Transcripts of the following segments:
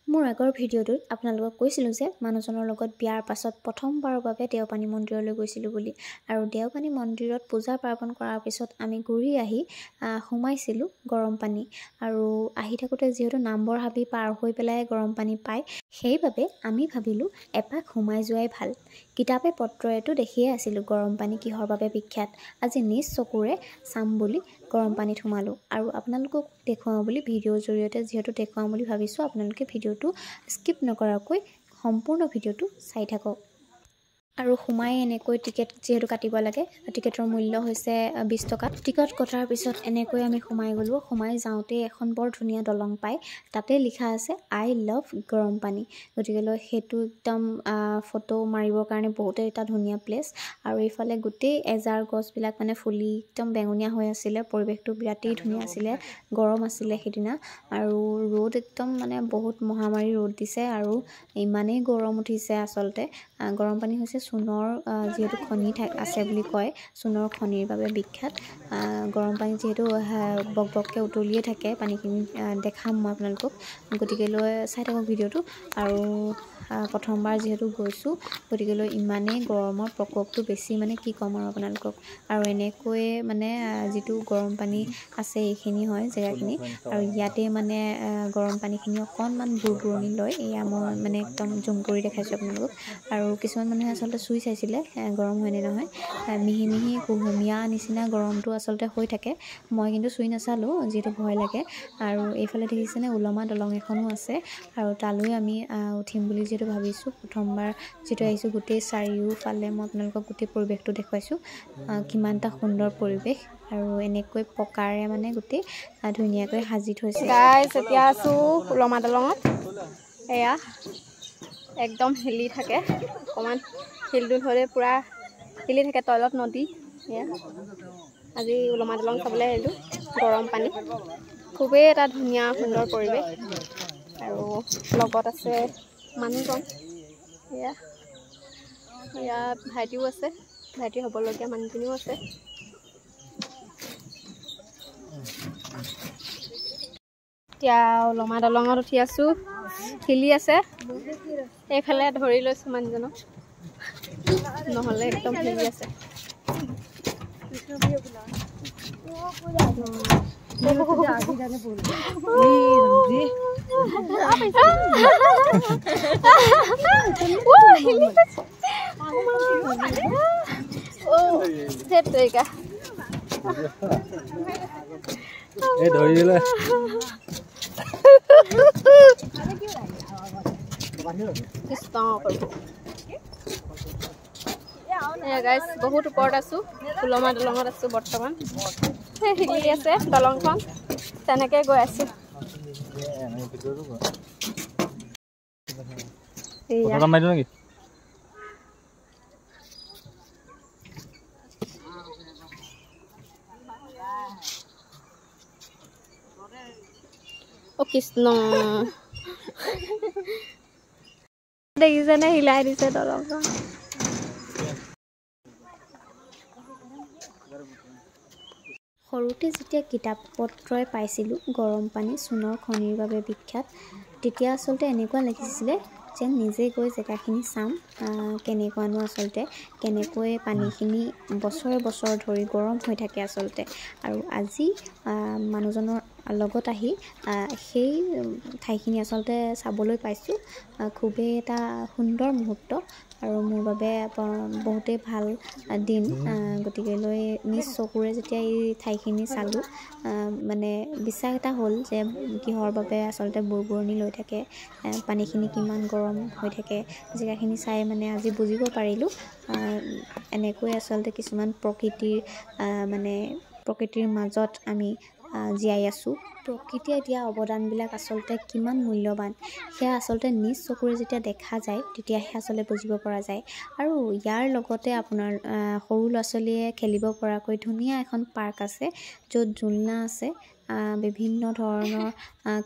মোৰ আগৰ ভিডিঅ'টোত আপোনালোকক কৈছিলোঁ যে মানুহজনৰ লগত বিয়াৰ পাছত প্ৰথমবাৰৰ বাবে দেওপানী মন্দিৰলৈ গৈছিলোঁ বুলি। আৰু দেওপানী মন্দিৰত পূজা পাৰ্বণ কৰাৰ পিছত আমি ঘূৰি আহি সোমাইছিলোঁ গৰম পানী। আৰু আহি থাকোঁতে যিহেতু নামবৰ হাবি পাৰ হৈ পেলাই গৰম পানী পায়, সেইবাবে আমি ভাবিলোঁ এপাক সোমাই যোৱাই ভাল। কিতাপে পত্ৰয়েতো দেখিয়ে আছিলোঁ গৰম পানী কিহৰ বাবে বিখ্যাত। আজি নিজ চকুৰে চাম বুলি গৰম পানীত সোমালোঁ আৰু আপোনালোকক দেখুৱাওঁ বুলি ভিডিঅ'ৰ জৰিয়তে যিহেতু দেখুৱাওঁ বুলি ভাবিছোঁ, আপোনালোকে ভিডিঅ'টো স্কিপ নকৰাকৈ সম্পূৰ্ণ ভিডিঅ'টো চাই থাকক। আৰু সোমাই এনেকৈ টিকেট যিহেতু কাটিব লাগে, টিকেটৰ মূল্য হৈছে 20 টকা। টিকট কটাৰ পিছত এনেকৈ আমি সোমাই গ'লোঁ। সোমাই যাওঁতে এখন বৰ ধুনীয়া দলং পায়, তাতে লিখা আছে আই লাভ গৰম পানী। গতিকেলৈ সেইটো একদম ফটো মাৰিবৰ কাৰণে বহুতেই এটা ধুনীয়া প্লেচ। আৰু এইফালে গোটেই এজাৰ গছবিলাক মানে ফুলি একদম বেঙুনীয়া হৈ আছিলে। পৰিৱেশটো বিৰাটেই ধুনীয়া আছিলে, গৰম আছিলে সেইদিনা। আৰু ৰ'দ একদম মানে বহুত মহামাৰী ৰ'দ দিছে আৰু ইমানেই গৰম উঠিছে। আচলতে গৰম পানী হৈছে চূণৰ যিহেতু খনি আছে বুলি কয়, চূণৰ খনিৰ বাবে বিখ্যাত। গৰম পানী যিহেতু বকবককৈ উতলিয়ে থাকে, পানীখিনি দেখাম মই আপোনালোকক। গতিকেলৈ চাই থাকক ভিডিঅ'টো। আৰু প্ৰথমবাৰ যিহেতু গৈছোঁ, গতিকেলৈ ইমানেই গৰমৰ প্ৰকোপটো বেছি, মানে কি ক'ম আৰু আপোনালোকক। আৰু এনেকৈয়ে মানে যিটো গৰম পানী আছে এইখিনি হয় জেগাখিনি। আৰু ইয়াতে মানে গৰম পানীখিনি অকণমান বুৰবুৰণি লয়। এয়া মই মানে একদম জুম কৰি দেখাইছোঁ আপোনালোকক। আৰু কিছুমান মানুহে আচলতে চুই চাইছিলে গৰম হয়নে নহয়। মিহি মিহি কুহুমীয়া নিচিনা গৰমটো আচলতে হৈ থাকে। মই কিন্তু চুই নাচালোঁ, যিহেতু ভয় লাগে। আৰু এইফালে দেখিছেনে ওলমা দলং এখনো আছে, আৰু তালৈ আমি উঠিম বুলি যিহেতু ভাবিছোঁ। প্ৰথমবাৰ যিহেতু আহিছোঁ, গোটেই চাৰিওফালে মই আপোনালোকক গোটেই পৰিৱেশটো দেখুৱাইছোঁ, কিমান এটা সুন্দৰ পৰিৱেশ। আৰু এনেকৈ পকাৰে মানে গোটেই ধুনীয়াকৈ সাজি থৈছে। গাইছ, এতিয়া আছোঁ ওলমা দলঙত। এয়া একদম হিলি থাকে, অকণমান শিলডুল হ'লে পূৰা হিলি থাকে। তলত নদী। এয়া আজি ওলমা দলং চাবলৈ আহিলোঁ। গৰম পানী, খুবেই এটা ধুনীয়া সুন্দৰ পৰিৱেশ। আৰু লগত আছে মানুহজন। ইয়াত ভাইটিও আছে, ভাইটি হ'বলগীয়া মানুহজনীও আছে। এতিয়া ওলমা দলঙত উঠি আছোঁ, হিলি আছে। এইফালে ধৰি লৈছোঁ মানুহজনক, নহ'লে একদম হিলি আছে। গাইছ, বহুত ওপৰত আছোঁ, ওলমা দলঙত আছোঁ বৰ্তমান। সেই হিলি আছে দলংখন, তেনেকৈ গৈ আছোঁ। অ কৃষ্ণ, দেখিছেনে হিলাই দিছে দলংখন। সৰুতে যেতিয়া কিতাপ পত্ৰই পাইছিলোঁ গৰম পানী চূণৰ খনিৰ বাবে বিখ্যাত, তেতিয়া আচলতে এনেকুৱা লাগিছিলে যে নিজে গৈ জেগাখিনি চাম, কেনেকুৱানো আচলতে, কেনেকৈ পানীখিনি বছৰ বছৰ ধৰি গৰম হৈ থাকে আচলতে। আৰু আজি মানুহজনৰ লগত আহি সেই ঠাইখিনি আচলতে চাবলৈ পাইছোঁ। খুবেই এটা সুন্দৰ মুহূৰ্ত আৰু মোৰ বাবে বহুতেই ভাল দিন। গতিকেলৈ নিজ চকুৰে যেতিয়া এই ঠাইখিনি চালোঁ, মানে বিশ্বাস এটা হ'ল যে কিহৰ বাবে আচলতে বুৰবুৰণি লৈ থাকে, পানীখিনি কিমান গৰম হৈ থাকে। জেগাখিনি চাই মানে আজি বুজিব পাৰিলোঁ এনেকৈ আচলতে কিছুমান প্ৰকৃতিৰ মাজত আমি জীয়াই আছোঁ। প্ৰকৃতিয়ে দিয়া অৱদানবিলাক আচলতে কিমান মূল্যৱান, সেয়া আচলতে নিজ চকুৰে যেতিয়া দেখা যায় তেতিয়াহে আচলতে বুজিব পৰা যায়। আৰু ইয়াৰ লগতে আপোনাৰ সৰু ল'ৰা ছোৱালীয়ে খেলিব পৰাকৈ ধুনীয়া এখন পাৰ্ক আছে, য'ত ঝুলনা আছে, বিভিন্ন ধৰণৰ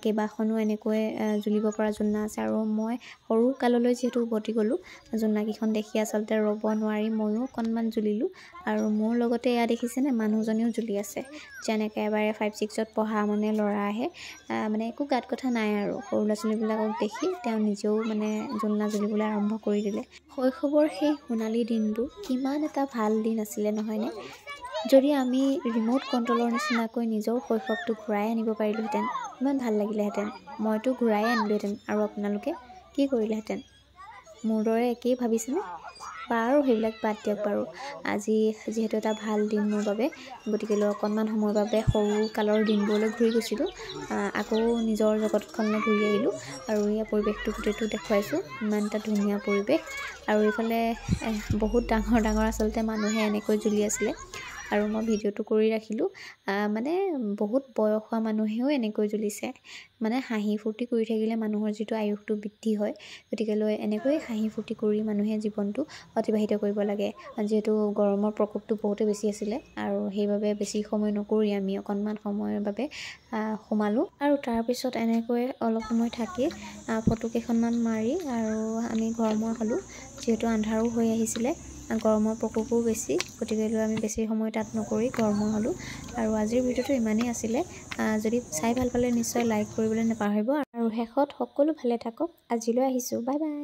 কেইবাখনো এনেকৈ ঝুলিব পৰা ঝুলনা আছে। আৰু মই সৰু কাললৈ যিহেতু উভতি গ'লোঁ, ঝুলনাকেইখন দেখি আচলতে ৰ'ব নোৱাৰি ময়ো অকণমান ঝুলিলোঁ। আৰু মোৰ লগতে এয়া দেখিছেনে, মানুহজনেও ঝুলি আছে, যেন একেবাৰে 5-6ত পঢ়া মানে ল'ৰা ল'ৰা আহে মানে একো গাত কথা নাই আৰু সৰু ল'ৰা ছোৱালীবিলাকক দেখি তেওঁ নিজেও মানে জোলনা জ্বলিবলৈ আৰম্ভ কৰি দিলে। শৈশৱৰ সেই সোণালী দিনটো কিমান এটা ভাল দিন আছিলে নহয়নে? যদি আমি ৰিম'ট কণ্ট্ৰলৰ নিচিনাকৈ নিজৰ শৈশৱটো ঘূৰাই আনিব পাৰিলোহেঁতেন ইমান ভাল লাগিলেহেঁতেন। মইতো ঘূৰাই আনিলোহেঁতেন আৰু আপোনালোকে কি কৰিলেহেঁতেন? মোৰ দৰে একেই ভাবিছেনে? বাৰু সেইবিলাক বাদ দিয়ক বাৰু। আজি যিহেতু এটা ভাল দিন মোৰ বাবে, গতিকেলৈ অকণমান সময়ৰ বাবে সৰু কালৰ দিনবোৰলৈ ঘূৰি গৈছিলোঁ। আকৌ নিজৰ জগতখনলৈ ঘূৰি আহিলোঁ আৰু ইয়াৰ পৰিৱেশটো গোটেইটো দেখুৱাইছোঁ। ইমান এটা ধুনীয়া পৰিৱেশ আৰু এইফালে বহুত ডাঙৰ ডাঙৰ আচলতে মানুহে এনেকৈ জ্বলি আছিলে আৰু মই ভিডিঅ'টো কৰি ৰাখিলোঁ। মানে বহুত বয়স হোৱা মানুহেও এনেকৈ জ্বলিছে। মানে হাঁহি ফূৰ্তি কৰি থাকিলে মানুহৰ যিটো আয়ুসটো বৃদ্ধি হয়, গতিকেলৈ এনেকৈ হাঁহি ফূৰ্তি কৰি মানুহে জীৱনটো অতিবাহিত কৰিব লাগে। যিহেতু গৰমৰ প্ৰকোপটো বহুতেই বেছি আছিলে আৰু সেইবাবে বেছি সময় নকৰি আমি অকণমান সময়ৰ বাবে সোমালোঁ আৰু তাৰপিছত এনেকৈ অলপ সময় থাকি ফটো কেইখনমান মাৰি আৰু আমি ঘৰমুৱা হ'লোঁ। যিহেতু আন্ধাৰো হৈ আহিছিলে, গৰমৰ প্ৰকোপো বেছি, গতিকেলৈ আমি বেছি সময় তাত নকৰি ঘৰমুৱা হ'লোঁ। আৰু আজিৰ ভিডিঅ'টো ইমানেই আছিলে। যদি চাই ভাল পালে নিশ্চয় লাইক কৰিবলৈ নাপাহৰিব আৰু শেষত সকলো ভালে থাকক। আজিলৈ আহিছোঁ, বাই বাই।